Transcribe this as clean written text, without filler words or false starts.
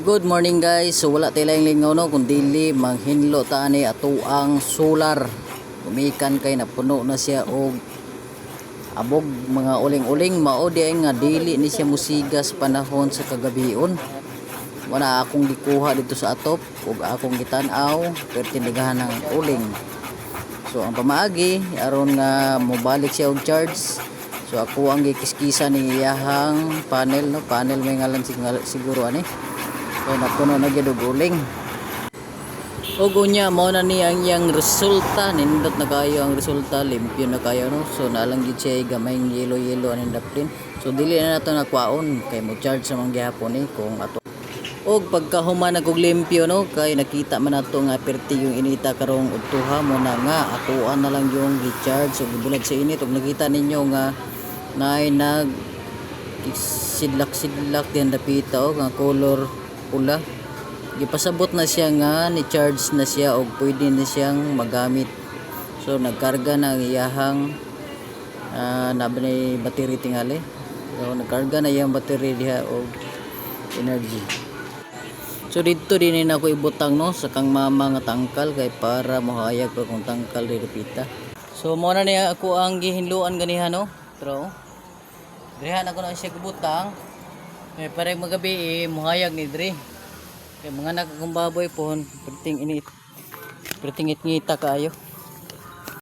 Good morning guys. So wala tayo lang lingaw no kundi manghinlo ta ani ato ang solar. Gumikan kay napuno na siya og abog mga uling-uling mao di ay nga dili ni siya musigas panahon sa kagabion. Wala akong gikuha dito sa atop ug akong gitan-aw pertindigahan ng uling. So ang pamaagi aron nga mobalik siya og charge. So ako ang gikiskisa ni iyahang panel no, panel may ngalan siguro ani. So napuno na gyud og uling. Ug unya mao na ni ang yang resulta, nindot na kayo ang resulta, limpyo na kayo no. So nalang gid siya gamay yellow aning daptin. So dili na nato nakwaon kay mo charge sa mga gihapon ni kung ato. Og pagkahuman og limpyo no kay nakita man nato nga perti yung inita karong udtuha mo na nga atoan na lang yung gi-charge ug gibulag sa init ug nakita ninyo nga naay nag sidlak din dapita og nga color pula. Gipasabot na siya nga ni charge na siya og pwede na siyang magamit. So nagkarga na ang iyahang nabanay battery tingali. So nagkarga na iyang battery diha og energy. So dito din na ako ibutang no sa kang mama nga tangkal kay para mahayag pa kung tangkal di repita. So mo na niya ako ang gihinluan ganiha no. Pero diha na ko na siya gibutang. May pareng magabi mohayag ni dre. Kay mga nakakong baboy pohon perting init. Perting ngita kaayo.